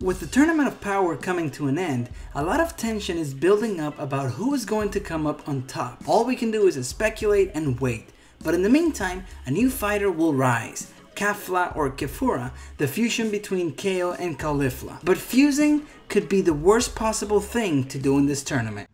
With the Tournament of Power coming to an end, a lot of tension is building up about who is going to come up on top. All we can do is speculate and wait. But in the meantime, a new fighter will rise. Kafla or Kefura, the fusion between Kale and Caulifla. But fusing could be the worst possible thing to do in this tournament.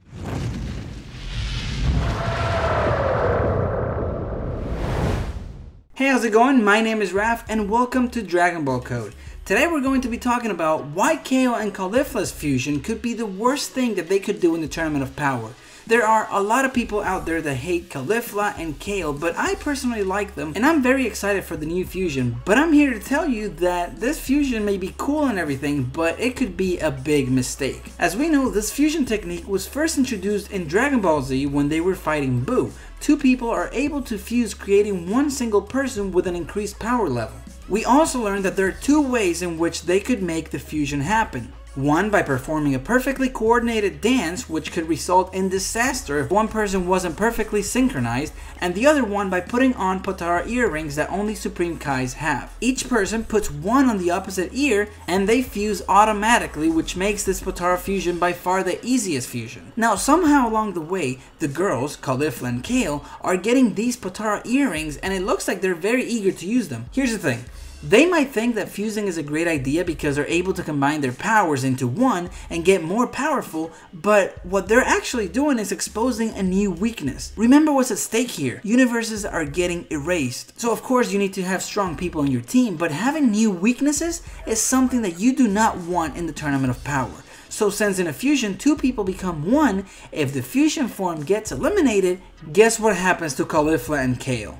Hey, how's it going? My name is Raf and welcome to Dragon Ball Code. Today we're going to be talking about why Kale and Caulifla's fusion could be the worst thing that they could do in the Tournament of Power. There are a lot of people out there that hate Caulifla and Kale, but I personally like them and I'm very excited for the new fusion. But I'm here to tell you that this fusion may be cool and everything, but it could be a big mistake. As we know, this fusion technique was first introduced in Dragon Ball Z when they were fighting Buu. Two people are able to fuse, creating one single person with an increased power level. We also learned that there are two ways in which they could make the fusion happen. One, by performing a perfectly coordinated dance, which could result in disaster if one person wasn't perfectly synchronized, and the other one by putting on Potara earrings that only Supreme Kais have. Each person puts one on the opposite ear and they fuse automatically, which makes this Potara fusion by far the easiest fusion. Now somehow along the way, the girls, Caulifla and Kale, are getting these Potara earrings and it looks like they're very eager to use them. Here's the thing. They might think that fusing is a great idea because they're able to combine their powers into one and get more powerful, but what they're actually doing is exposing a new weakness. Remember what's at stake here. Universes are getting erased. So of course you need to have strong people on your team, but having new weaknesses is something that you do not want in the Tournament of Power. So since in a fusion, two people become one, if the fusion form gets eliminated, guess what happens to Caulifla and Kale?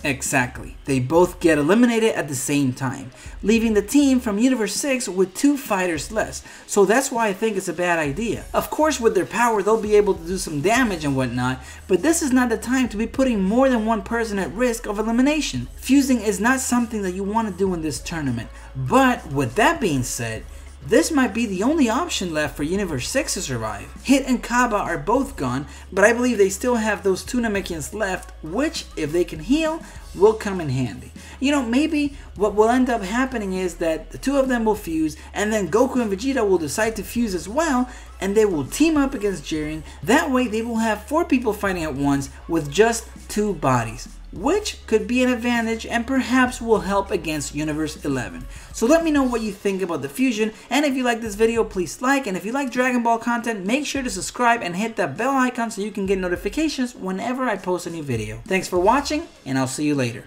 Exactly. They both get eliminated at the same time, leaving the team from Universe 6 with two fighters less. So that's why I think it's a bad idea. Of course, with their power, they'll be able to do some damage and whatnot, but this is not the time to be putting more than one person at risk of elimination. Fusing is not something that you want to do in this tournament. But with that being said, this might be the only option left for Universe 6 to survive. Hit and Kaba are both gone, but I believe they still have those two Namekians left, which, if they can heal, will come in handy. You know, maybe what will end up happening is that the two of them will fuse, and then Goku and Vegeta will decide to fuse as well, and they will team up against Jiren. That way they will have 4 people fighting at once with just 2 bodies, which could be an advantage and perhaps will help against Universe 11. So let me know what you think about the fusion, and if you like this video, please like, and if you like Dragon Ball content, make sure to subscribe and hit that bell icon so you can get notifications whenever I post a new video. Thanks for watching, and I'll see you later.